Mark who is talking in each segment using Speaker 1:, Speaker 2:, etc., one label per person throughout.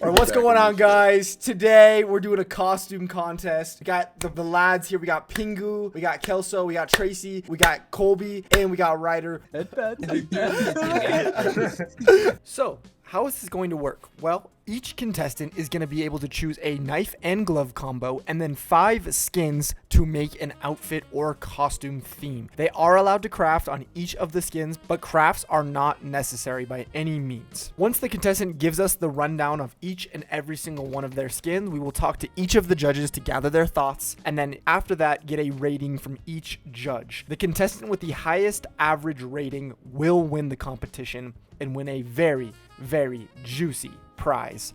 Speaker 1: All right, what's going on, guys? Today we're doing a costume contest. We got the lads here. We got Pingu, we got Kelso, we got Tracy, we got Colby, and we got Ryder. So, how is this going to work? Well, each contestant is going to be able to choose a knife and glove combo and then 5 skins to make an outfit or costume theme. They are allowed to craft on each of the skins, but crafts are not necessary by any means. Once the contestant gives us the rundown of each and every single one of their skins, we will talk to each of the judges to gather their thoughts, and then after that, get a rating from each judge. The contestant with the highest average rating will win the competition and win a very, very juicy prize.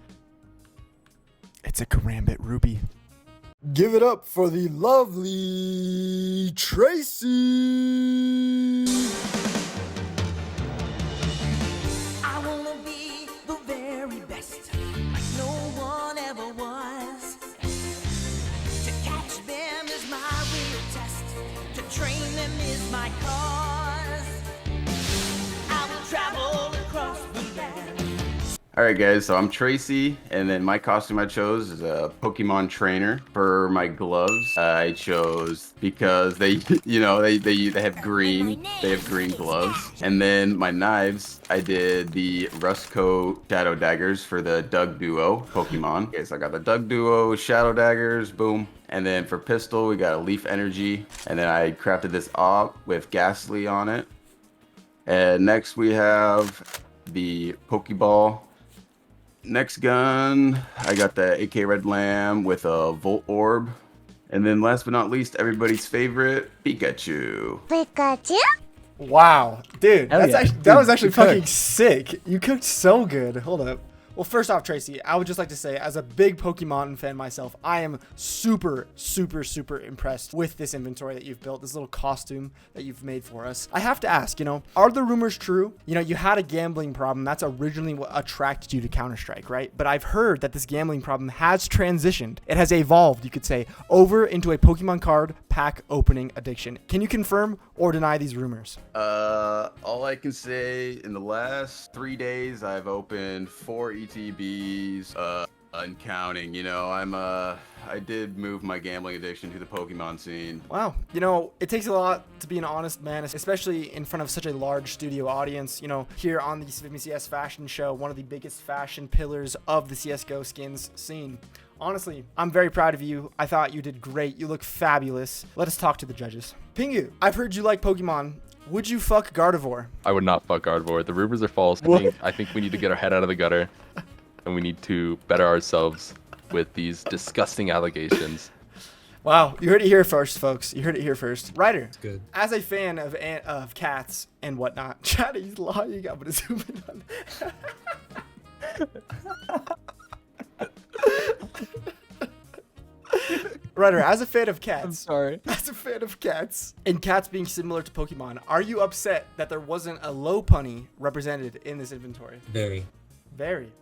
Speaker 1: It's a Karambit Ruby. Give it up for the lovely Tracy.
Speaker 2: I wanna be the very best, like no one ever was. To catch them is my real test, to train them is my cause. I will travel across the land.
Speaker 3: Alright guys, so I'm Tracy, and then my costume I chose is a Pokemon trainer. For my gloves, I chose because they, they have green gloves. And then my knives, I did the Rustco Shadow Daggers for the Doug Duo Pokemon. Okay, so I got the Doug Duo Shadow Daggers, boom. And then for pistol, we got a Leaf Energy, and then I crafted this op with Ghastly on it. And next we have the Pokeball. Next gun, I got the AK Red Lamb with a Volt Orb. And then last but not least, everybody's favorite, Pikachu.
Speaker 1: Wow, dude, that was actually
Speaker 4: you cooked.
Speaker 1: fucking sick. You cooked so good. Hold up. Well, first off, Tracy, I would just like to say, as a big Pokemon fan myself, I am super, super, super impressed with this inventory that you've built, this little costume that you've made for us. I have to ask, are the rumors true? You had a gambling problem. That's originally what attracted you to Counter-Strike, right? But I've heard that this gambling problem has transitioned. It has evolved, you could say, over into a Pokemon card pack opening addiction. Can you confirm or deny these rumors?
Speaker 3: All I can say, in the last 3 days, I've opened 4 ETBs, and counting. I did move my gambling addiction to the Pokemon scene.
Speaker 1: Wow. It takes a lot to be an honest man, especially in front of such a large studio audience. Here on the CS Fashion Show, one of the biggest fashion pillars of the CSGO skins scene. Honestly, I'm very proud of you. I thought you did great. You look fabulous. Let us talk to the judges. Pingu, I've heard you like Pokemon. Would you fuck Gardevoir?
Speaker 4: I would not fuck Gardevoir. The rumors are false. I think we need to get our head out of the gutter, and we need to better ourselves with these disgusting allegations.
Speaker 1: Wow, you heard it here first, folks. You heard it here first. Ryder,
Speaker 5: good.
Speaker 1: As a fan of cats and whatnot, Chad, he's lying. I'm gonna zoom in on. Ryder, as a fan of cats.
Speaker 6: I'm sorry.
Speaker 1: As a fan of cats, and cats being similar to Pokemon, are you upset that there wasn't a Lopunny represented in this inventory?
Speaker 5: Very.
Speaker 1: Very.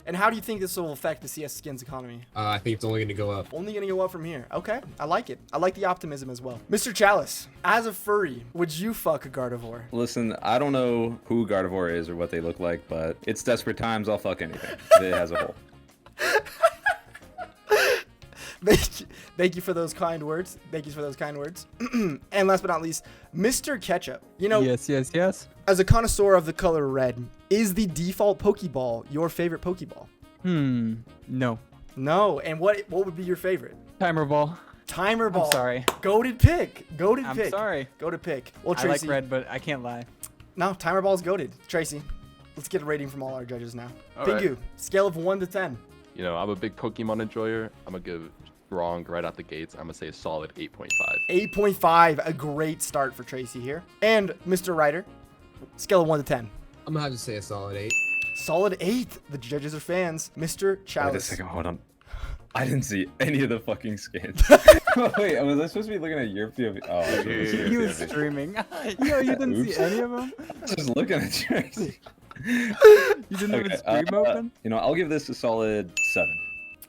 Speaker 1: And how do you think this will affect the CS skins economy?
Speaker 5: I think it's only going to go up.
Speaker 1: Only going to go up from here. Okay, I like it. I like the optimism as well. Mr. Chalice, as a furry, would you fuck a Gardevoir?
Speaker 7: Listen, I don't know who Gardevoir is or what they look like, but it's desperate times. I'll fuck anything. It has a hole.
Speaker 1: Thank you for those kind words. Thank you for those kind words. And last but not least, Mr. Ketchup.
Speaker 6: Yes.
Speaker 1: As a connoisseur of the color red, is the default Pokeball your favorite Pokeball?
Speaker 6: No.
Speaker 1: No. And what would be your favorite?
Speaker 6: Timer ball.
Speaker 1: Timer ball.
Speaker 6: I'm sorry.
Speaker 1: Goated pick.
Speaker 6: I'm sorry.
Speaker 1: Goated pick. Well,
Speaker 6: I
Speaker 1: Tracy.
Speaker 6: like red, but I can't lie.
Speaker 1: No, timer ball's goated. Tracy, let's get a rating from all our judges now.
Speaker 3: All
Speaker 1: Pingu,
Speaker 3: right.
Speaker 1: scale of 1 to 10.
Speaker 4: I'm a big Pokemon enjoyer. I'm gonna give strong right out the gates. I'm gonna say a solid 8.5.
Speaker 1: 8.5, a great start for Tracy here. And Mr. Ryder, scale of 1 to 10.
Speaker 5: I'm going to have to say a solid 8.
Speaker 1: Solid 8. The judges are fans. Mr. Chalice.
Speaker 7: Wait a second, hold on. I didn't see any of the fucking skins. Wait, was I supposed to be looking at your POV? Oh, I was looking at
Speaker 6: He
Speaker 7: your
Speaker 6: was
Speaker 7: POV.
Speaker 6: streaming. Yo, you didn't
Speaker 7: Oops.
Speaker 6: see any of them?
Speaker 7: Just looking at Tracy.
Speaker 6: You didn't have a stream open?
Speaker 7: I'll give this a solid 7.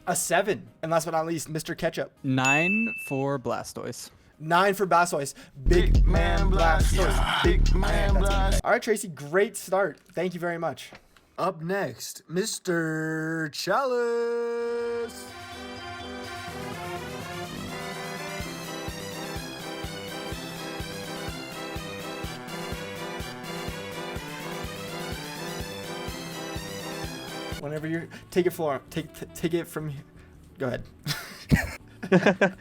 Speaker 1: A 7. And last but not least, Mr. Ketchup.
Speaker 6: 9 for Blastoise.
Speaker 1: 9 for Blastoise. Big man Blastoise. Big man Blastoise. All right, Tracy, great start. Thank you very much. Up next, Mr. Chalice. Whenever you're, take it from here. Go ahead.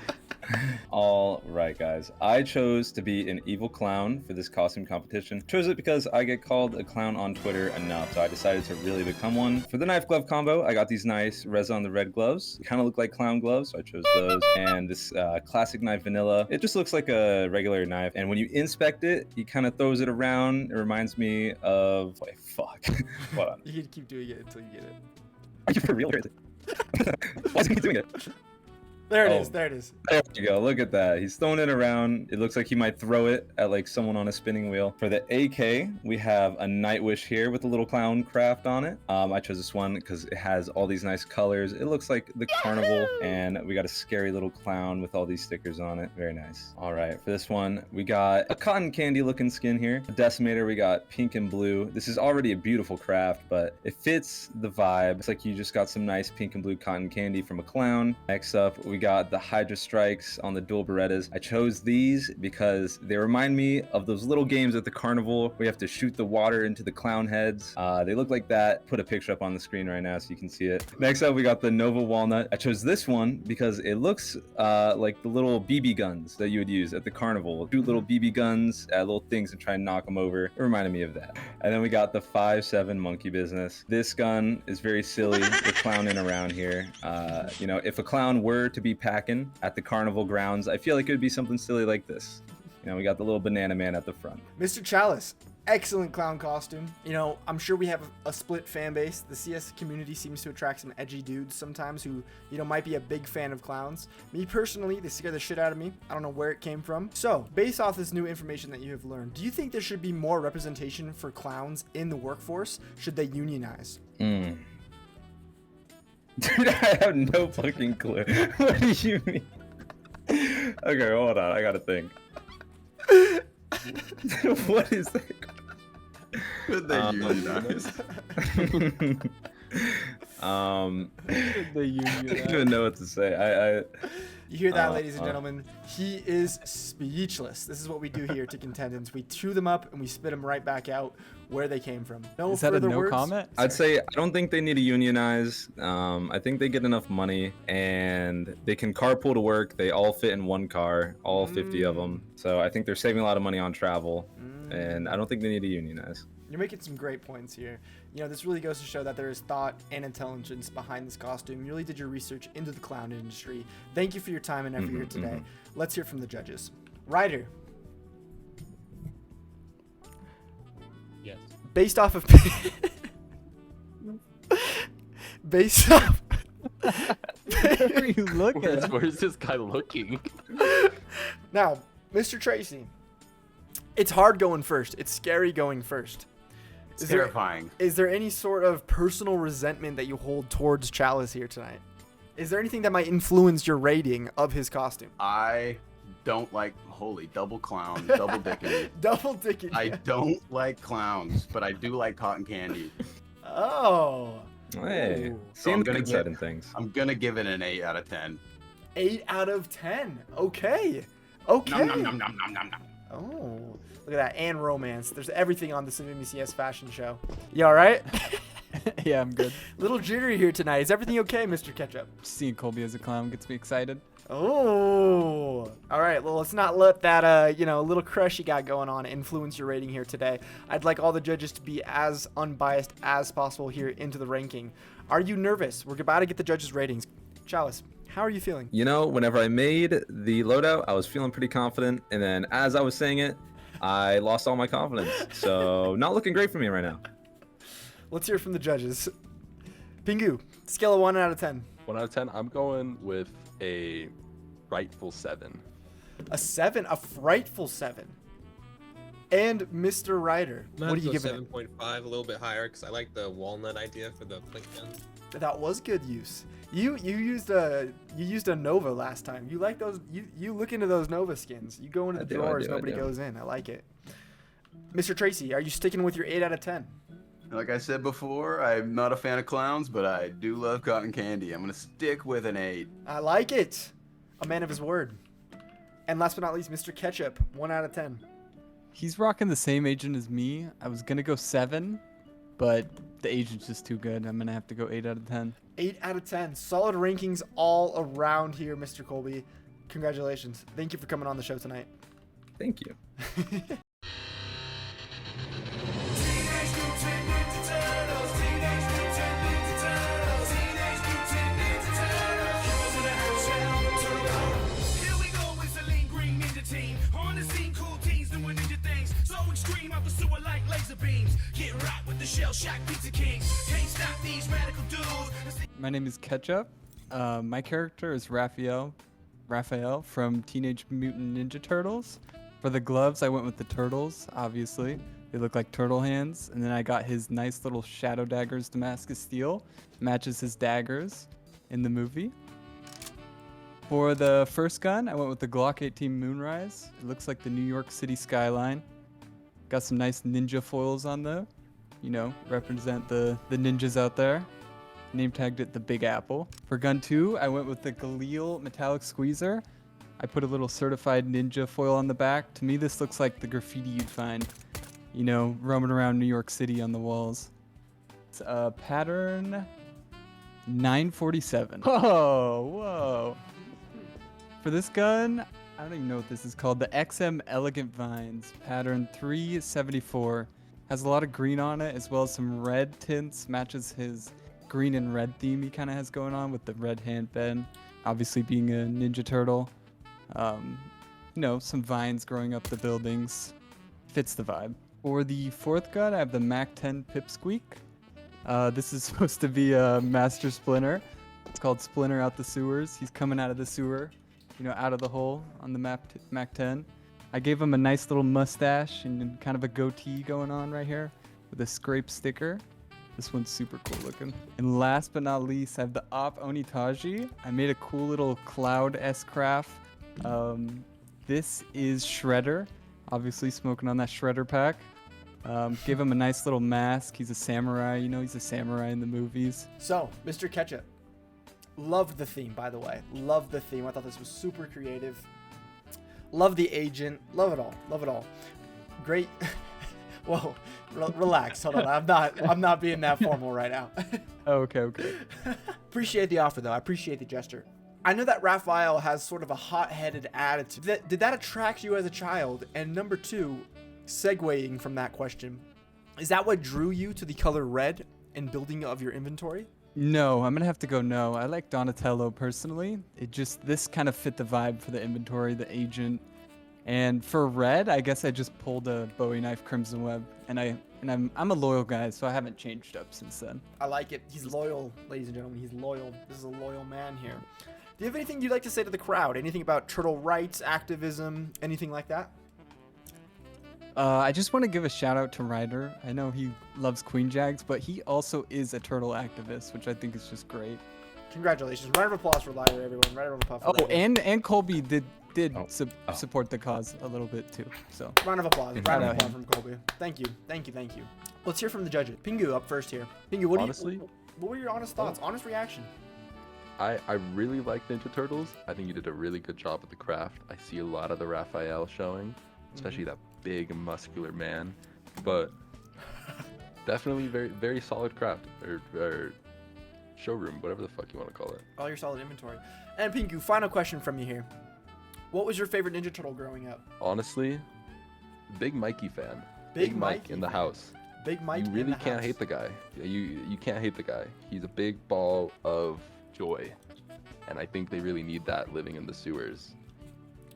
Speaker 7: All right, guys. I chose to be an evil clown for this costume competition. Chose it because I get called a clown on Twitter enough, so I decided to really become one. For the knife glove combo, I got these nice res on the red gloves. Kind of look like clown gloves, so I chose those. And this classic knife vanilla. It just looks like a regular knife, and when you inspect it, he kind of throws it around. It reminds me of like fuck. Hold on.
Speaker 1: You can keep doing it until you get it.
Speaker 7: Are you for real? Why is he doing it?
Speaker 1: There it
Speaker 7: Oh.
Speaker 1: is. There it is.
Speaker 7: There you go. Look at that. He's throwing it around. It looks like he might throw it at like someone on a spinning wheel. For the AK, we have a Nightwish here with a little clown craft on it. I chose this one because it has all these nice colors. It looks like the carnival, and we got a scary little clown with all these stickers on it. Very nice. All right, for this one, we got a cotton candy looking skin here. A Decimator, we got pink and blue. This is already a beautiful craft, but it fits the vibe. It's like you just got some nice pink and blue cotton candy from a clown. Next up, we got the Hydra Strikes on the dual Berettas. I chose these because they remind me of those little games at the carnival where you have to shoot the water into the clown heads. They look like that. Put a picture up on the screen right now so you can see it. Next up, we got the Nova Walnut. I chose this one because it looks like the little BB guns that you would use at the carnival. Shoot little BB guns at little things and try and knock them over. It reminded me of that. And then we got the 5.7 Monkey Business. This gun is very silly. We're clowning around here. You know, if a clown were to be packing at the carnival grounds, I feel like it would be something silly like this. You know, we got the little banana man at the front.
Speaker 1: Mr. Chalice, excellent clown costume. You know, I'm sure we have a split fan base. The CS community seems to attract some edgy dudes sometimes who, you know, might be a big fan of clowns. Me personally, they scare the shit out of me. I don't know where it came from. So, based off this new information that you have learned, do you think there should be more representation for clowns in the workforce? Should they unionize?
Speaker 7: Dude, I have no fucking clue. What do you mean? Okay, hold on. I gotta think. What is that?
Speaker 3: Could they unionize?
Speaker 6: The
Speaker 7: I don't even know what to say.
Speaker 1: You hear that, ladies and gentlemen? He is speechless. This is what we do here to contendants. We chew them up and we spit them right back out where they came from. No
Speaker 6: Is that a
Speaker 1: further
Speaker 6: no
Speaker 1: words?
Speaker 6: comment?
Speaker 7: I'd say I don't think they need to unionize. I think they get enough money and they can carpool to work. They all fit in one car, all 50 of them. So I think they're saving a lot of money on travel, and I don't think they need to unionize.
Speaker 1: You're making some great points here. You know, this really goes to show that there is thought and intelligence behind this costume. You really did your research into the clown industry. Thank you for your time and effort here today. Let's hear from the judges. Ryder,
Speaker 5: Yes.
Speaker 1: based off of based off
Speaker 6: Where are you looking?
Speaker 4: Where's this guy looking?
Speaker 1: now, Mr. Tracy, it's hard going first. It's scary going first.
Speaker 3: It's terrifying.
Speaker 1: Is there any sort of personal resentment that you hold towards Chalice here tonight? Is there anything that might influence your rating of his costume?
Speaker 3: I don't like holy double clown, double dicking.
Speaker 1: Double dicking.
Speaker 3: I don't like clowns, but I do like cotton candy.
Speaker 1: Oh.
Speaker 7: Hey,
Speaker 1: Ooh.
Speaker 3: So
Speaker 7: seeing
Speaker 3: I'm
Speaker 7: the
Speaker 3: gonna
Speaker 7: good
Speaker 3: get-
Speaker 7: side in things.
Speaker 3: I'm gonna give it an 8 out of 10.
Speaker 1: 8 out of 10. Okay. Okay.
Speaker 3: Nom, nom, nom, nom, nom, nom, nom.
Speaker 1: Oh. Look at that. And romance. There's everything on the Cinema CS fashion show. You all right?
Speaker 6: Yeah, I'm good.
Speaker 1: Little jittery here tonight. Is everything okay, Mr. Ketchup?
Speaker 6: Seeing Colby as a clown gets me excited.
Speaker 1: Oh, all right. Well, let's not let that, little crush you got going on influence your rating here today. I'd like all the judges to be as unbiased as possible here into the ranking. Are you nervous? We're about to get the judges' ratings. Chalice, how are you feeling?
Speaker 7: You know, whenever I made the loadout, I was feeling pretty confident, and then as I was saying it, I lost all my confidence. So, not looking great for me right now.
Speaker 1: Let's hear from the judges. Pingu, scale of 1 out of 10.
Speaker 4: 1 out of 10. I'm going with a rightful 7.
Speaker 1: A 7, a frightful 7. And Mr. Ryder, what are you giving it?
Speaker 5: 7.5, a little bit higher, because I like the walnut idea for the blink gun.
Speaker 1: That was good use. You used a Nova last time. You like those? You look into those Nova skins. You go into the drawers, nobody goes in. I like it. Mr. Tracy, are you sticking with your 8 out of 10?
Speaker 3: Like I said before, I'm not a fan of clowns, but I do love cotton candy. I'm gonna stick with an 8.
Speaker 1: I like it. A man of his word. And last but not least, Mr. Ketchup, 1 out of 10.
Speaker 6: He's rocking the same agent as me. I was gonna go 7, but the agent's just too good. I'm gonna have to go 8 out of 10.
Speaker 1: 8 out of 10. Solid rankings all around here, Mr. Colby. Congratulations. Thank you for coming on the show tonight.
Speaker 7: Thank you.
Speaker 2: Here we go, it's a lean green ninja team. On the scene, cool teens doing ninja things. So extreme, I pursue it like laser beams. Get right with the shell shock pizza kings. Can't stop these radical dudes.
Speaker 6: My name is Ketchup. My character is Raphael from Teenage Mutant Ninja Turtles. For the gloves, I went with the turtles, obviously. They look like turtle hands. And then I got his nice little Shadow Daggers Damascus Steel. Matches his daggers in the movie. For the first gun, I went with the Glock 18 Moonrise. It looks like the New York City skyline. Got some nice ninja foils on there. You know, represent the ninjas out there. Name tagged it the Big Apple. For gun 2, I went with the Galil Metallic Squeezer. I put a little certified ninja foil on the back. To me, this looks like the graffiti you'd find, you know, roaming around New York City on the walls. It's pattern 947. Whoa. For this gun, I don't even know what this is called. The XM Elegant Vines, pattern 374. Has a lot of green on it, as well as some red tints. Matches his green and red theme he kind of has going on with the red handbend. Obviously being a Ninja Turtle. You know, some vines growing up the buildings. Fits the vibe. For the fourth gun, I have the Mac 10 Pipsqueak. This is supposed to be a Master Splinter. It's called Splinter Out the Sewers. He's coming out of the sewer, you know, out of the hole on the Mac 10. I gave him a nice little mustache and kind of a goatee going on right here with a scrape sticker. This one's super cool looking. And last but not least, I have the Op Onitaji. I made a cool little cloud-esque craft. This is Shredder, obviously smoking on that Shredder pack. Give him a nice little mask. He's a samurai, you know, he's a samurai in the movies.
Speaker 1: So, Mr. Ketchup. Loved the theme, by the way. Loved the theme. I thought this was super creative. Love the agent. Love it all. Love it all. Great. Whoa. Relax. Hold on. I'm not being that formal right now.
Speaker 6: Okay.
Speaker 1: Appreciate the offer, though. I appreciate the gesture. I know that Raphael has sort of a hot-headed attitude. Did that attract you as a child? And number 2, segueing from that question, is that what drew you to the color red and building of your inventory?
Speaker 6: No, I'm gonna have to go no. I like Donatello personally. This kind of fit the vibe for the inventory, the agent. And for red, I guess I just pulled a Bowie knife Crimson Web, and I'm a loyal guy, so I haven't changed up since then.
Speaker 1: I like it. He's loyal, ladies and gentlemen. He's loyal. This is a loyal man here. Do you have anything you'd like to say to the crowd? Anything about turtle rights, activism, anything like that?
Speaker 6: I just want to give a shout out to Ryder. I know he loves Queen Jags, but he also is a turtle activist, which I think is just great.
Speaker 1: Congratulations. Round of applause for Ryder, everyone. Round of applause for
Speaker 6: Oh,
Speaker 1: Ryder.
Speaker 6: and Colby did support the cause a little bit too. So
Speaker 1: Round of applause. Round of
Speaker 6: out
Speaker 1: applause from Colby. Thank you. Let's hear from the judges. Pingu up first here. Pingu, what were your honest thoughts? Honest reaction?
Speaker 4: I really like Ninja Turtles. I think you did a really good job with the craft. I see a lot of the Raphael showing, especially that big muscular man. But definitely very, very solid craft or showroom, whatever the fuck you want to call it.
Speaker 1: All your solid inventory. And Pingu, final question from you here. What was your favorite Ninja Turtle growing up?
Speaker 4: Honestly, big Mikey fan.
Speaker 1: Big
Speaker 4: Mike
Speaker 1: Mikey
Speaker 4: in the
Speaker 1: fan.
Speaker 4: house.
Speaker 1: Big Mike.
Speaker 4: You really can't hate the guy. You can't hate the guy. He's a big ball of joy, and I think they really need that living in the sewers.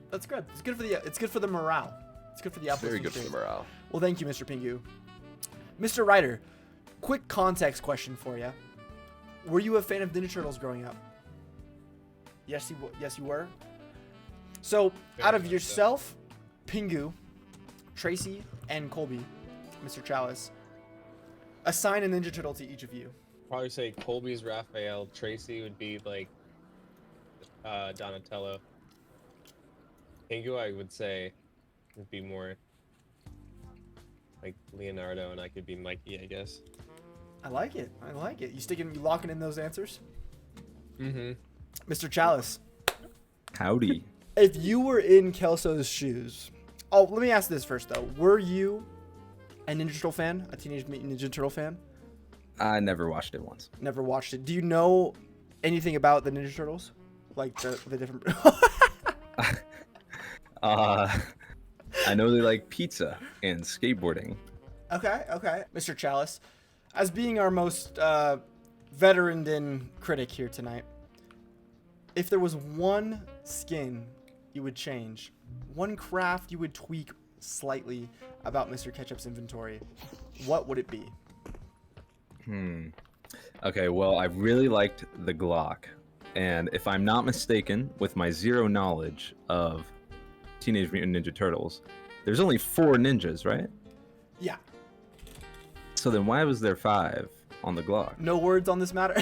Speaker 1: That's good. It's good for the morale. It's good for the
Speaker 4: It's very good for
Speaker 1: uplifting
Speaker 4: the morale.
Speaker 1: Well, thank you, Mr. Pingu. Mr. Ryder, quick context question for you. Were you a fan of Ninja Turtles growing up? Yes, you were. So, out of yourself, Pingu, Tracy, and Colby, Mr. Chalice, assign a Ninja Turtle to each of you.
Speaker 5: Probably say Colby's Raphael. Tracy would be like Donatello. Pingu, I would say, would be more like Leonardo, and I could be Mikey, I guess.
Speaker 1: I like it. You locking in those answers?
Speaker 5: Mm-hmm.
Speaker 1: Mr. Chalice,
Speaker 7: Howdy.
Speaker 1: if you were in Kelso's shoes, let me ask this first though. Were you a Ninja Turtle fan? A Teenage Mutant Ninja Turtle fan?
Speaker 7: I never watched it once.
Speaker 1: Never watched it. Do you know anything about the Ninja Turtles? Like the different.
Speaker 7: I know they like pizza and skateboarding.
Speaker 1: Okay. Mr. Chalice, as being our most veteran critic here tonight, if there was one skin you would change, one craft you would tweak slightly about Mr. Ketchup's inventory, what would it be?
Speaker 7: Okay, well, I really liked the Glock. And if I'm not mistaken, with my zero knowledge of Teenage Mutant Ninja Turtles, there's only 4 ninjas, right?
Speaker 1: Yeah.
Speaker 7: So then why was there 5 on the Glock?
Speaker 1: No words on this matter.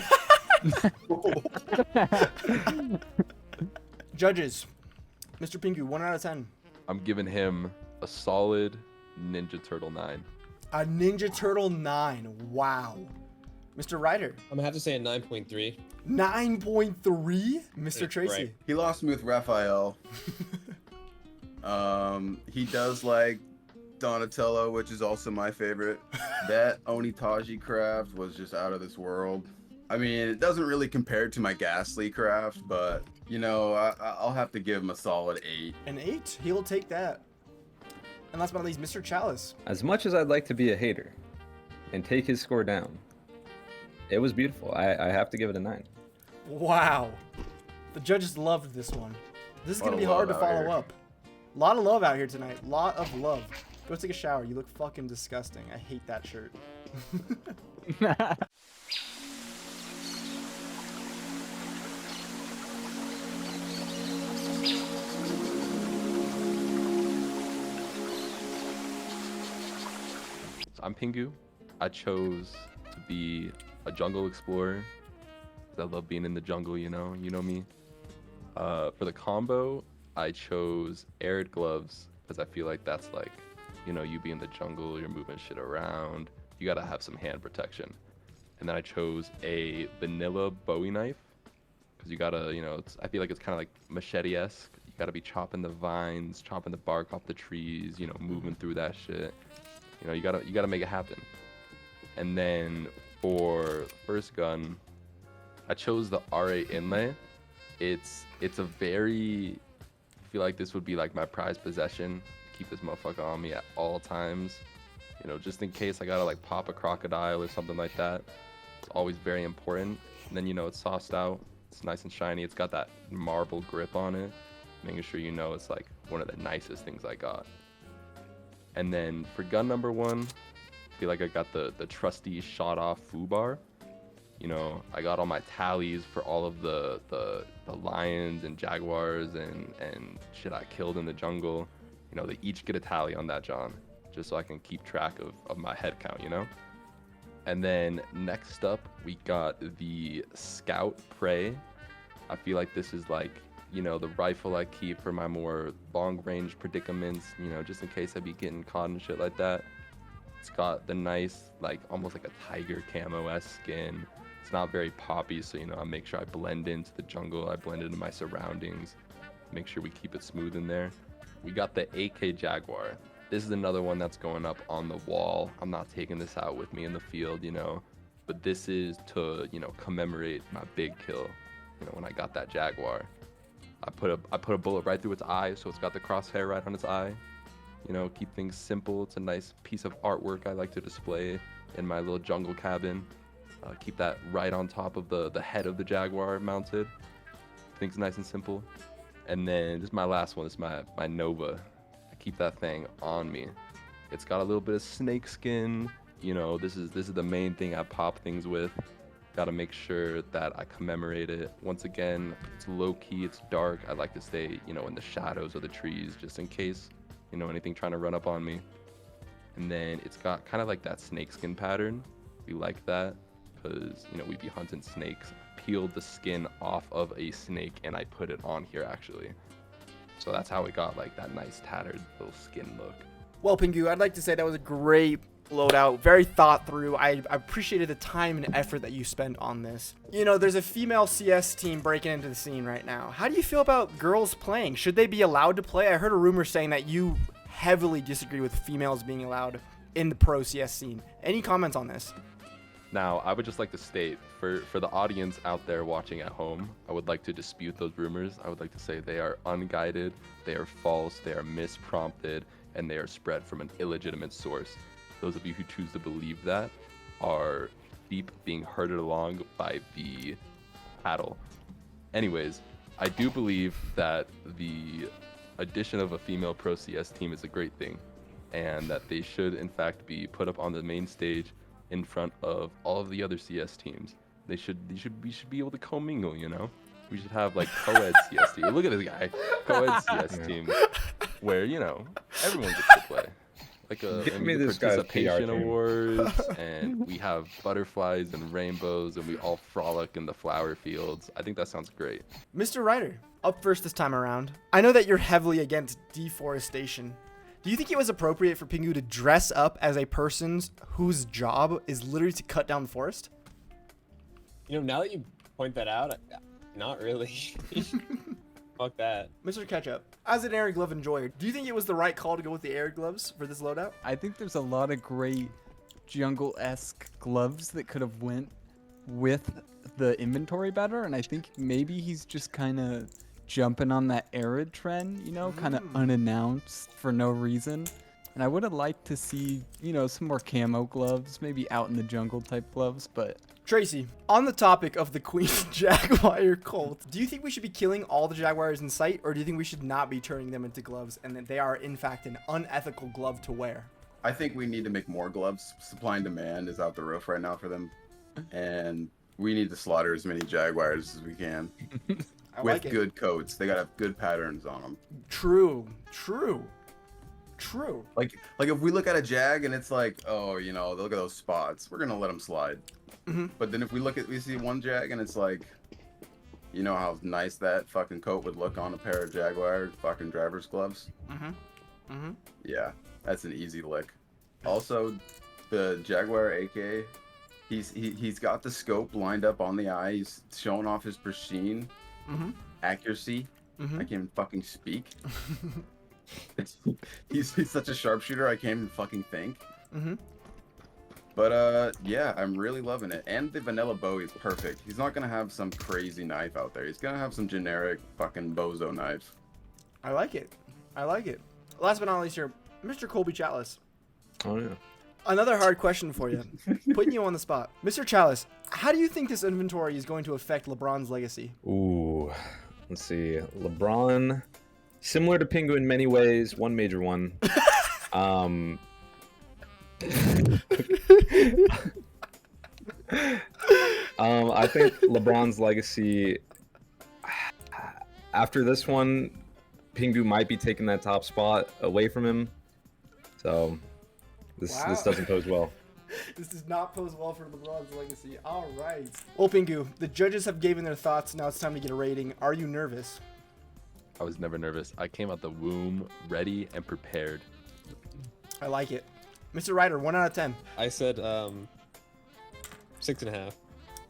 Speaker 1: Judges, Mr. Pingu, 1 out of 10.
Speaker 4: I'm giving him a solid Ninja Turtle 9.
Speaker 1: A Ninja Turtle 9. Wow. Mr. Ryder,
Speaker 5: I'm gonna have to say a 9.3.
Speaker 1: 9.3. Mr. Tracy.
Speaker 5: Right.
Speaker 3: He lost me with Raphael. He does like Donatello, which is also my favorite. That Onitaji craft was just out of this world. I mean, it doesn't really compare to my Ghastly craft, but you know, I'll have to give him a solid 8.
Speaker 1: An 8. He'll take that. And last but not least, Mr. Chalice.
Speaker 7: As much as I'd like to be a hater and take his score down, it was beautiful. I have to give it a 9.
Speaker 1: Wow. The judges loved this one. This is going to be
Speaker 3: Lot
Speaker 1: hard
Speaker 3: of
Speaker 1: to
Speaker 3: love out
Speaker 1: follow
Speaker 3: here.
Speaker 1: up. A lot of love out here tonight. Lot of love. Go take a shower. You look fucking disgusting. I hate that shirt.
Speaker 4: So I'm Pingu. I chose to be a jungle explorer. 'Cause I love being in the jungle, you know me. For the combo, I chose arid gloves because I feel like that's like, you know, you be in the jungle, you're moving shit around. You gotta have some hand protection. And then I chose a vanilla Bowie knife because you gotta, you know, I feel like it's kind of like machete-esque. You gotta be chopping the vines, chopping the bark off the trees, you know, moving through that shit. You know, you gotta make it happen. And then for first gun, I chose the R8 inlay. It's a very, I feel like this would be like my prized possession. Keep this motherfucker on me at all times. You know, just in case I gotta like pop a crocodile or something like that. It's always very important. And then, you know, it's sauced out. It's nice and shiny. It's got that marble grip on it. Making sure you know it's like one of the nicest things I got. And then for gun number 1, I feel like I got the trusty shot off foobar. You know, I got all my tallies for all of the lions and jaguars and shit I killed in the jungle. You know, they each get a tally on that, John, just so I can keep track of my head count, you know? And then next up, we got the Scout Prey. I feel like this is like, you know, the rifle I keep for my more long-range predicaments, you know, just in case I be getting caught and shit like that. It's got the nice, like, almost like a tiger camo-esque skin. It's not very poppy, so, you know, I make sure I blend into the jungle, I blend into my surroundings, make sure we keep it smooth in there. We got the AK Jaguar. This is another one that's going up on the wall. I'm not taking this out with me in the field, you know, but this is to, you know, commemorate my big kill, you know, when I got that Jaguar. I put a bullet right through its eye, so it's got the crosshair right on its eye. You know, keep things simple. It's a nice piece of artwork I like to display in my little jungle cabin. Keep that right on top of the head of the Jaguar mounted. Things nice and simple. And then this is my last one. This is my Nova. I keep that thing on me. It's got a little bit of snake skin. You know, this is the main thing I pop things with. Got to make sure that I commemorate it. Once again, it's low key, it's dark. I like to stay, you know, in the shadows of the trees just in case, you know, anything trying to run up on me. And then it's got kind of like that snakeskin pattern. We like that because, you know, we be hunting snakes. Peeled the skin off of a snake and I put it on here actually. So that's how it got like that nice tattered little skin look.
Speaker 1: Well, Pingu, I'd like to say that was a great loadout, very thought through. I appreciated the time and effort that you spent on this. You know, there's a female CS team breaking into the scene right now. How do you feel about girls playing? Should they be allowed to play? I heard a rumor saying that you heavily disagree with females being allowed in the pro CS scene. Any comments on this?
Speaker 4: Now, I would just like to state, for the audience out there watching at home, I would like to dispute those rumors. I would like to say they are unguided, they are false, they are misprompted, and they are spread from an illegitimate source. Those of you who choose to believe that are deep being herded along by the paddle. Anyways, I do believe that the addition of a female pro CS team is a great thing, and that they should in fact be put up on the main stage in front of all of the other CS teams. We should be able to commingle, you know? We should have like co-ed CS team. Look at this guy, co-ed CS team, where you know everyone gets to play. Like
Speaker 7: Give
Speaker 4: and
Speaker 7: me
Speaker 4: we
Speaker 7: this
Speaker 4: get
Speaker 7: guy's PR
Speaker 4: participation
Speaker 7: team.
Speaker 4: awards, and we have butterflies and rainbows, and we all frolic in the flower fields. I think that sounds great.
Speaker 1: Mr. Ryder, up first this time around. I know that you're heavily against deforestation. Do you think it was appropriate for Pingu to dress up as a person whose job is literally to cut down the forest?
Speaker 5: You know, now that you point that out, not really. Fuck that.
Speaker 1: Mr. Ketchup, as an air glove enjoyer, do you think it was the right call to go with the air gloves for this loadout?
Speaker 6: I think there's a lot of great jungle-esque gloves that could have went with the inventory better, and I think maybe he's just kind of jumping on that arid trend, you know, kind of unannounced for no reason. And I would have liked to see, you know, some more camo gloves, maybe out in the jungle type gloves, but
Speaker 1: Tracy, on the topic of the Queen Jaguar cult, do you think we should be killing all the Jaguars in sight, or do you think we should not be turning them into gloves and that they are in fact an unethical glove to wear?
Speaker 3: I think we need to make more gloves. Supply and demand is out the roof right now for them, and we need to slaughter as many Jaguars as we can
Speaker 1: I
Speaker 3: with
Speaker 1: like it.
Speaker 3: good coats. They gotta have good patterns on them.
Speaker 1: True.
Speaker 3: Like if we look at a Jag and it's like, oh, you know, look at those spots, we're gonna let them slide. But then if we see one Jag and it's like, you know how nice that fucking coat would look on a pair of Jaguar fucking driver's gloves? Yeah, that's an easy lick. Also, the Jaguar AK, he's got the scope lined up on the eye. He's showing off his pristine accuracy. I can't even fucking speak. he's such a sharpshooter, I can't even fucking think. But yeah, I'm really loving it. And the vanilla bow is perfect. He's not gonna have some crazy knife out there. He's gonna have some generic fucking bozo knife.
Speaker 1: I like it. Last but not least here, Mr. Colby Chalice.
Speaker 7: Oh yeah.
Speaker 1: Another hard question for you, putting you on the spot. Mr. Chalice, how do you think this inventory is going to affect LeBron's legacy?
Speaker 7: Ooh, let's see. LeBron, similar to Pingu in many ways. One major one. I think LeBron's legacy after this one, Pingu might be taking that top spot away from him. So this doesn't pose well.
Speaker 1: This does not pose well for LeBron's legacy. All right. Well, Pingu, the judges have given their thoughts. Now it's time to get a rating. Are you nervous?
Speaker 4: I was never nervous. I came out the womb ready and prepared.
Speaker 1: I like it. Mr. Ryder, 1 out of 10.
Speaker 5: I said 6.5.
Speaker 1: 6.5.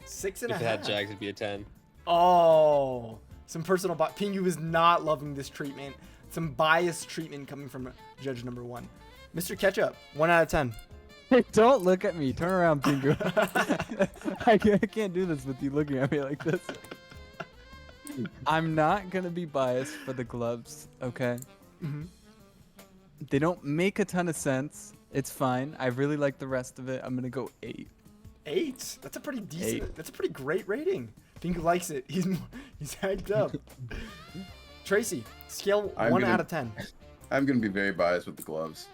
Speaker 5: If it had Jags, it'd be a 10.
Speaker 1: Oh, some personal Pingu is not loving this treatment. Some biased treatment coming from judge number 1. Mr. Ketchup, 1 out of 10.
Speaker 6: don't look at me. Turn around, Pingu. I can't do this with you looking at me like this. I'm not going to be biased for the gloves, okay? They don't make a ton of sense. It's fine. I really like the rest of it. I'm going to go 8.
Speaker 1: 8? That's a pretty decent.
Speaker 6: 8.
Speaker 1: That's a pretty great rating. Pingu likes it. He's hyped up. Tracy, scale 1 out of 10.
Speaker 3: I'm gonna be very biased with the gloves.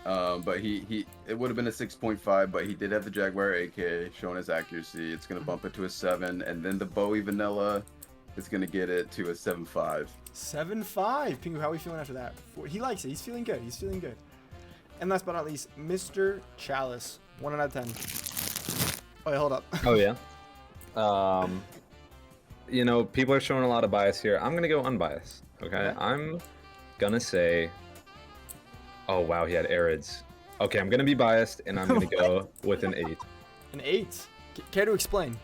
Speaker 3: But it would have been a 6.5, but he did have the Jaguar AK showing his accuracy. It's gonna bump it to a 7, and then the Bowie Vanilla is gonna get it to a 7.5.
Speaker 1: 7.5. Pingu, how are we feeling after that? He likes it. He's feeling good. And last but not least, Mr. Chalice, 1 out of 10. Oh, wait, hold up.
Speaker 7: Oh yeah. You know, people are showing a lot of bias here. I'm gonna go unbiased. Okay, I'm gonna say. Oh wow, he had Arids. Okay, I'm gonna be biased, and I'm gonna go with an 8.
Speaker 1: An 8. Care to explain?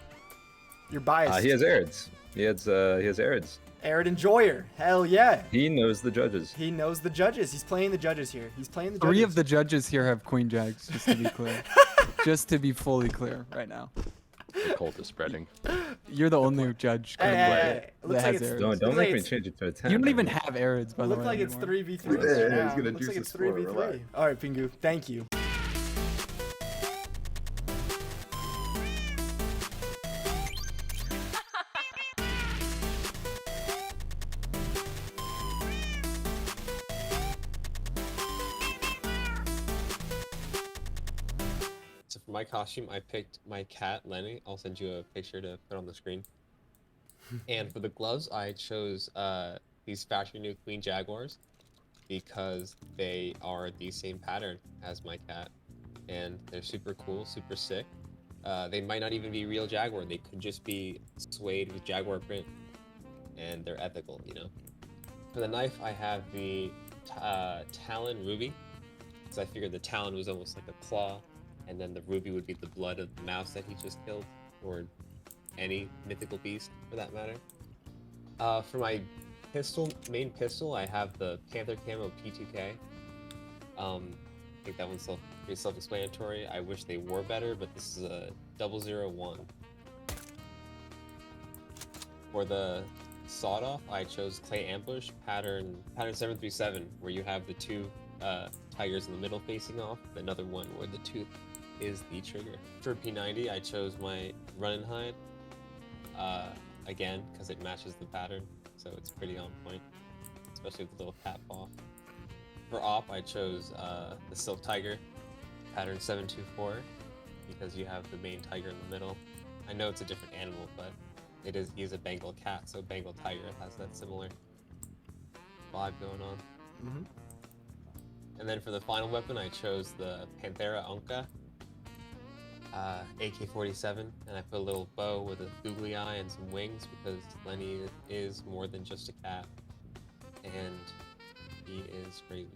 Speaker 1: You're biased.
Speaker 7: He has Arids. He has Arids.
Speaker 1: Arid Enjoyer. Hell yeah.
Speaker 7: He knows the judges.
Speaker 1: He knows the judges. He's playing the judges here. He's playing the judges.
Speaker 6: 3 of the judges here have queen jags, just to be clear. Just to be fully clear right now.
Speaker 4: The cult is spreading.
Speaker 6: You're the only judge
Speaker 1: Hey,
Speaker 6: currently
Speaker 1: hey, hey.
Speaker 6: that
Speaker 1: Looks like
Speaker 6: has
Speaker 1: it's-
Speaker 6: Arids.
Speaker 7: Don't
Speaker 1: Looks
Speaker 7: make
Speaker 1: like
Speaker 7: me
Speaker 1: it's-
Speaker 7: change it to a 10.
Speaker 6: You don't even have Arids, by the way.
Speaker 1: Looks like it's
Speaker 6: anymore.
Speaker 1: 3v3
Speaker 3: Yeah,
Speaker 1: right now.
Speaker 3: he's gonna
Speaker 1: Looks
Speaker 3: juice
Speaker 1: like
Speaker 3: the
Speaker 1: it's
Speaker 3: score,
Speaker 1: 3v3.
Speaker 3: relax.
Speaker 1: All right, Pingu. Thank you.
Speaker 5: So for my costume, I picked my cat, Lenny. I'll send you a picture to put on the screen. And for the gloves, I chose these factory new Queen Jaguars because they are the same pattern as my cat. And they're super cool, super sick. They might not even be real Jaguar. They could just be suede with Jaguar print. And they're ethical, you know? For the knife, I have the Talon Ruby. Because I figured the Talon was almost like a claw. And then the ruby would be the blood of the mouse that he just killed, or any mythical beast for that matter. For my main pistol, I have the Panther Camo P2K. I think that one's pretty self-explanatory. I wish they were better, but this is a 001. For the sawed-off, I chose Clay Ambush pattern 737, where you have the 2 tigers in the middle facing off, another one where the tooth is the trigger. For P90, I chose my Run and Hide, again, because it matches the pattern, so it's pretty on point, especially with the little cat paw. For Op, I chose the Silk Tiger, pattern 724, because you have the main tiger in the middle. I know it's a different animal, but he's a Bengal cat, so Bengal tiger has that similar vibe going on.
Speaker 1: Mm-hmm.
Speaker 5: And then for the final weapon, I chose the Panthera Onca, AK-47, and I put a little bow with a googly eye and some wings because Lenny is more than just a cat, and he is crazy.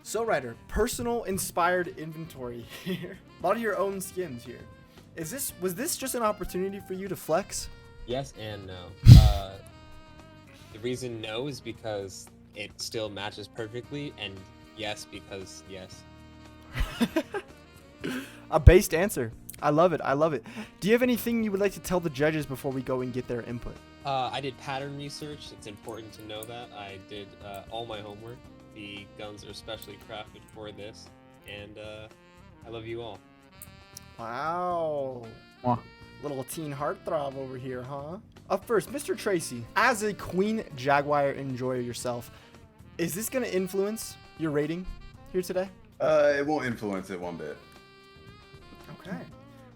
Speaker 1: So, Ryder, personal inspired inventory here. A lot of your own skins here. Was this just an opportunity for you to flex?
Speaker 5: Yes and no. The reason no is because it still matches perfectly, and yes because yes.
Speaker 1: A based answer. I love it. I love it. Do you have anything you would like to tell the judges before we go and get their input?
Speaker 5: I did pattern research. It's important to know that. I did all my homework. The guns are specially crafted for this, and I love you all.
Speaker 1: Wow.
Speaker 6: Mwah.
Speaker 1: Little teen heartthrob over here, huh? Up first, Mr. Tracy, as a Queen Jaguar enjoyer yourself, is this going to influence your rating here today?
Speaker 3: It won't influence it one bit.
Speaker 1: Okay.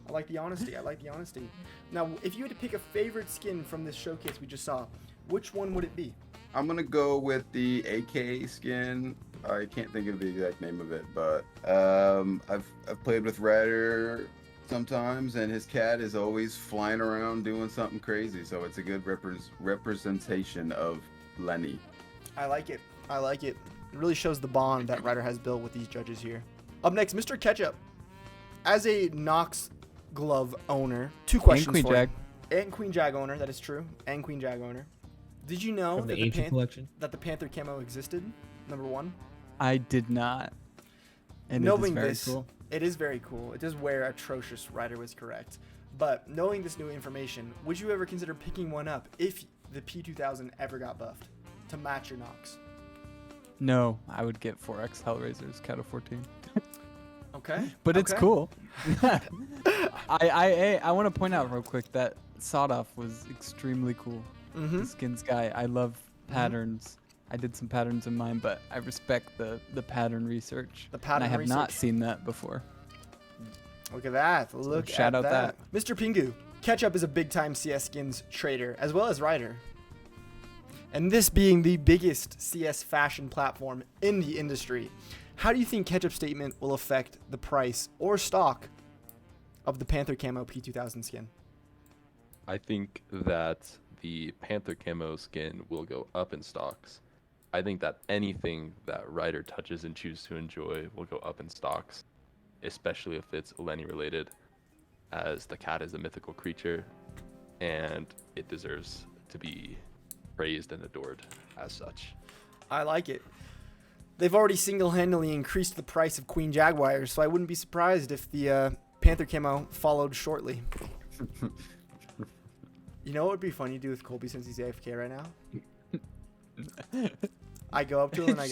Speaker 1: I like the honesty. I like the honesty. Now, if you had to pick a favorite skin from this showcase we just saw, which one would it be?
Speaker 3: I'm gonna go with the AK skin. I can't think of the exact name of it, but I've played with Ryder sometimes, and his cat is always flying around doing something crazy. So it's a good representation of Lenny.
Speaker 1: I like it. I like it. It really shows the bond that Ryder has built with these judges here. Up next, Mr. Ketchup. As a Nox glove owner, 2 questions
Speaker 6: Queen
Speaker 1: for
Speaker 6: Jag.
Speaker 1: you. And Queen Jag owner, that is true. And Queen Jag owner. Did you know
Speaker 8: From the
Speaker 1: that
Speaker 8: ancient collection.
Speaker 1: that the Panther camo existed? Number 1.
Speaker 6: I did not. And
Speaker 1: Knowing
Speaker 6: it is very
Speaker 1: this,
Speaker 6: cool.
Speaker 1: it is very cool. It does wear atrocious. Ryder was correct. But knowing this new information, would you ever consider picking one up if the P2000 ever got buffed to match your Nox?
Speaker 6: No, I would get 4X Hellraisers, Cat of 14.
Speaker 1: Okay.
Speaker 6: But it's
Speaker 1: okay.
Speaker 6: cool. I want to point out real quick that Sawed Off was extremely cool.
Speaker 1: Mm-hmm.
Speaker 6: The skins guy. I love patterns. I did some patterns in mine, but I respect the pattern research.
Speaker 1: The pattern
Speaker 6: and I have not
Speaker 1: research.
Speaker 6: seen that before.
Speaker 1: Look at that. Look
Speaker 6: shout
Speaker 1: at
Speaker 6: out
Speaker 1: that. Mr. Pingu, Ketchup is a big-time CS skins trader, as well as Ryder. And this being the biggest CS fashion platform in the industry, how do you think Ketchup's statement will affect the price or stock of the Panther Camo P2000 skin?
Speaker 4: I think that the Panther camo skin will go up in stocks I think that anything that Ryder touches and chooses to enjoy will go up in stocks, especially if it's Lenny related, as the cat is a mythical creature, and it deserves to be praised and adored as such.
Speaker 1: I like it. They've already single-handedly increased the price of Queen Jaguars, so I wouldn't be surprised if the Panther camo followed shortly. You know what would be funny to do with Colby since he's AFK right now? I go up to him and I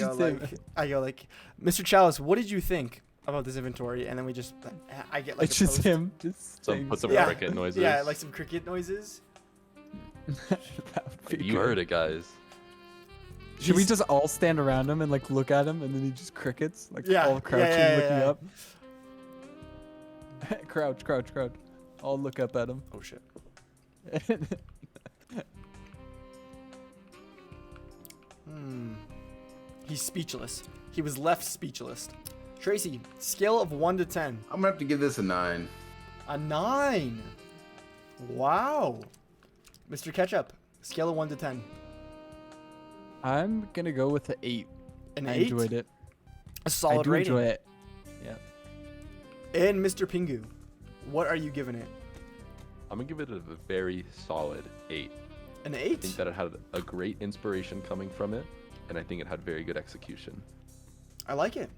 Speaker 1: go like, Mr. Chalice, what did you think about this inventory? And then I get like
Speaker 6: It's just him. Just
Speaker 4: Put some
Speaker 1: Yeah.
Speaker 4: cricket noises.
Speaker 1: Yeah, like some cricket noises.
Speaker 4: You heard it, guys.
Speaker 6: Should we just all stand around him and like look at him and then he just crickets? Like
Speaker 1: Yeah,
Speaker 6: all
Speaker 1: yeah,
Speaker 6: crouching,
Speaker 1: yeah,
Speaker 6: looking
Speaker 1: yeah.
Speaker 6: up. Crouch, crouch, crouch. All look up at him.
Speaker 1: Oh shit. He's speechless. He was left speechless. Tracy, scale of 1 to 10.
Speaker 3: I'm gonna have to give this a 9.
Speaker 1: A 9. Wow. Mr. Ketchup, scale of 1 to 10.
Speaker 6: I'm gonna go with the 8.
Speaker 1: An
Speaker 6: I
Speaker 1: 8?
Speaker 6: enjoyed it.
Speaker 1: A solid
Speaker 6: I do
Speaker 1: rating.
Speaker 6: enjoy it. Yeah.
Speaker 1: And Mr. Pingu, what are you giving it?
Speaker 4: I'm gonna give it a very solid 8.
Speaker 1: An
Speaker 4: I
Speaker 1: 8?
Speaker 4: think that it had a great inspiration coming from it, and I think it had very good execution.
Speaker 1: I like it.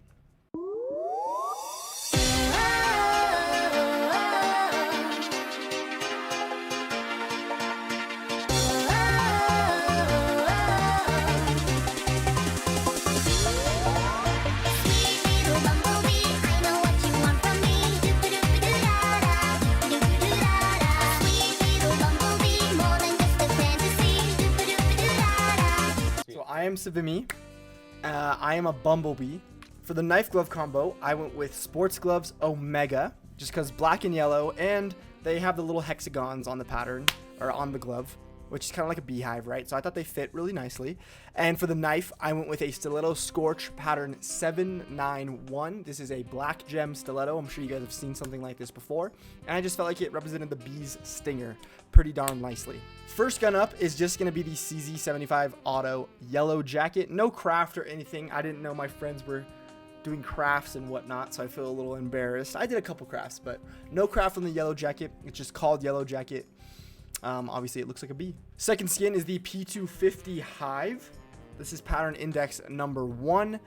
Speaker 1: So I am Savimi. I am a Bumblebee. For the knife glove combo, I went with Sports Gloves Omega, just because black and yellow, and they have the little hexagons on the pattern, or on the glove, which is kind of like a beehive, right? So I thought they fit really nicely. And for the knife, I went with a Stiletto Scorch pattern 791. This is a black gem stiletto. I'm sure you guys have seen something like this before. And I just felt like it represented the bee's stinger pretty darn nicely. First gun up is just going to be the CZ75 Auto Yellow Jacket. No craft or anything. I didn't know my friends were doing crafts and whatnot, so I feel a little embarrassed. I did a couple crafts, but no craft on the Yellow Jacket. It's just called Yellow Jacket. Obviously, it looks like a bee. Second skin is the P250 Hive. This is pattern index number 1.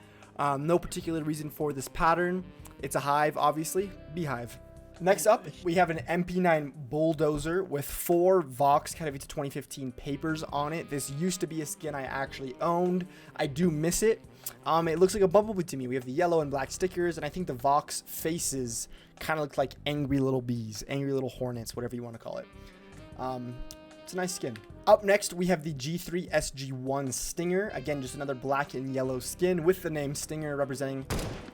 Speaker 1: No particular reason for this pattern. It's a hive, obviously. Beehive. Next up, we have an MP9 Bulldozer with 4 Vox Katowice 2015 papers on it. This used to be a skin I actually owned. I do miss it. It looks like a Bumblebee to me. We have the yellow and black stickers, and I think the Vox faces kind of look like angry little bees, angry little hornets, whatever you want to call it. It's a nice skin. Up next, we have the G3 SG1 Stinger. Again, just another black and yellow skin with the name Stinger representing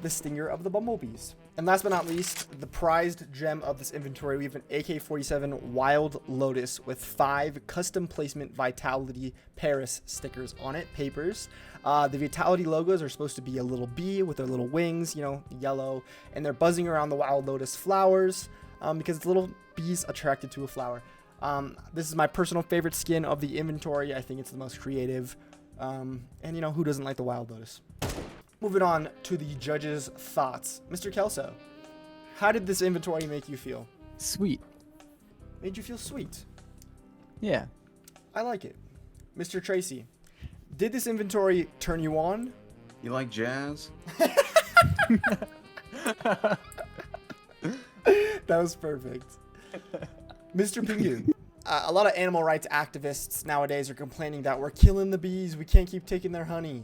Speaker 1: the stinger of the bumblebees. And last but not least, the prized gem of this inventory, we have an AK-47 Wild Lotus with 5 custom placement Vitality Paris stickers on it, papers. The Vitality logos are supposed to be a little bee with their little wings, you know, yellow, and they're buzzing around the Wild Lotus flowers because it's little bees attracted to a flower. This is my personal favorite skin of the inventory. I think it's the most creative. And you know, who doesn't like the Wild Lotus? Moving on to the judges' thoughts. Mr. Kelso, how did this inventory make you feel?
Speaker 6: Sweet.
Speaker 1: Made you feel sweet.
Speaker 6: Yeah.
Speaker 1: I like it. Mr. Tracy, did this inventory turn you on?
Speaker 3: You like jazz?
Speaker 1: That was perfect. Mr. Pingu, a lot of animal rights activists nowadays are complaining that we're killing the bees, we can't keep taking their honey.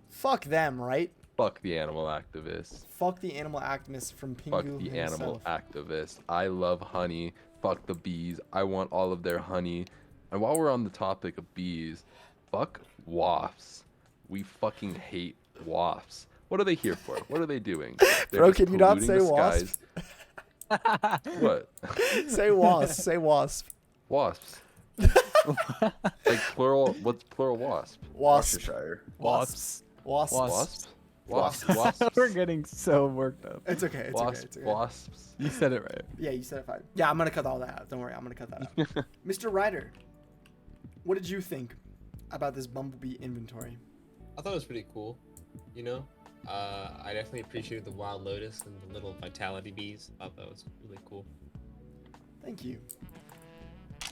Speaker 1: Fuck them, right?
Speaker 4: Fuck the animal activists.
Speaker 1: Fuck the animal activists from Pingu
Speaker 4: Fuck the animal
Speaker 1: himself.
Speaker 4: activists. I love honey. Fuck the bees. I want all of their honey. And while we're on the topic of bees, fuck wasps. We fucking hate wasps. What are they here for? What are they doing? They're
Speaker 1: Bro,
Speaker 4: just
Speaker 1: can you not
Speaker 4: polluting
Speaker 1: say
Speaker 4: the
Speaker 1: wasp?
Speaker 4: skies. What?
Speaker 1: Say wasp. Say wasp.
Speaker 4: Wasps. Like plural. What's plural wasp?
Speaker 1: Wasp.
Speaker 3: Worcestershire.
Speaker 1: Wasps. Wasps.
Speaker 4: Wasps.
Speaker 1: Wasps.
Speaker 4: Wasps.
Speaker 6: We're getting so worked up.
Speaker 1: It's okay. It's okay. It's okay.
Speaker 4: Wasps.
Speaker 6: You said it right.
Speaker 1: Yeah, you said it fine. Yeah, I'm gonna cut all that out. Don't worry, I'm gonna cut that out. Mr. Ryder, what did you think about this Bumblebee inventory?
Speaker 5: I thought it was pretty cool. You know, I definitely appreciated the wild lotus and the little vitality bees. I thought that was really cool.
Speaker 1: Thank you.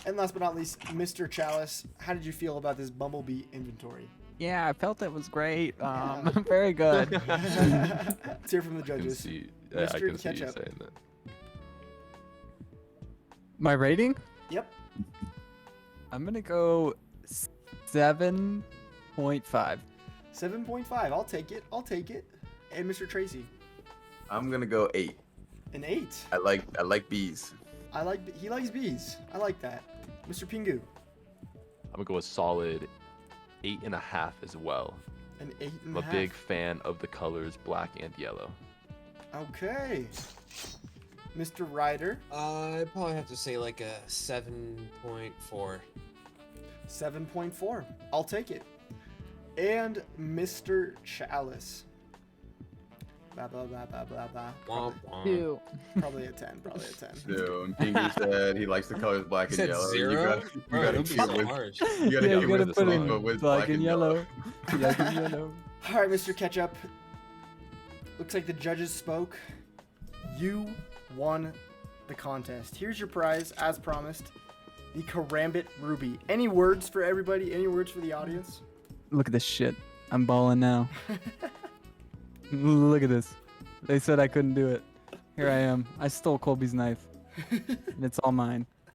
Speaker 1: And last but not least, Mr. Chalice, how did you feel about this Bumblebee inventory?
Speaker 6: Yeah, I felt it was great.
Speaker 1: Yeah.
Speaker 6: Very good.
Speaker 1: Let's hear from the
Speaker 4: I can
Speaker 1: judges.
Speaker 4: see, yeah, I
Speaker 1: Mr.
Speaker 4: can see you
Speaker 1: Ketchup.
Speaker 4: saying that.
Speaker 6: My rating?
Speaker 1: Yep.
Speaker 6: I'm gonna go 7.5.
Speaker 1: 7.5. I'll take it. I'll take it. And Mr. Tracy,
Speaker 3: I'm gonna go 8.
Speaker 1: an 8.
Speaker 3: I like bees.
Speaker 1: He likes bees. I like that. Mr. Pingu,
Speaker 4: I'm gonna go a solid 8.5 as well.
Speaker 1: an 8 and
Speaker 4: I'm a big fan of the colors black and yellow.
Speaker 1: Okay. Mr. Ryder,
Speaker 5: I'd probably have to say like a 7.4.
Speaker 1: 7.4. I'll take it. And Mr. Chalice. Blah, blah, blah, blah, blah, blah.
Speaker 5: Womp womp.
Speaker 6: 2.
Speaker 1: Probably a 10. Probably a 10.
Speaker 3: So, and Pingu said he likes the colors black and
Speaker 5: Said
Speaker 3: yellow.
Speaker 5: 0?
Speaker 3: You
Speaker 5: Bro,
Speaker 3: gotta
Speaker 5: don't be
Speaker 3: keep
Speaker 5: so
Speaker 3: with,
Speaker 5: harsh.
Speaker 3: you gotta
Speaker 6: Yeah,
Speaker 3: keep
Speaker 6: you
Speaker 3: with
Speaker 6: gotta
Speaker 3: the
Speaker 6: put
Speaker 3: song,
Speaker 6: in
Speaker 3: but with
Speaker 6: black and yellow. Black and yellow.
Speaker 1: All right, Mr. Ketchup. Looks like the judges spoke. You won the contest. Here's your prize, as promised. The Karambit Ruby. Any words for everybody? Any words for the audience?
Speaker 6: Look at this shit. I'm balling now. Look at this. They said I couldn't do it. Here I am. I stole Colby's knife. And it's all mine.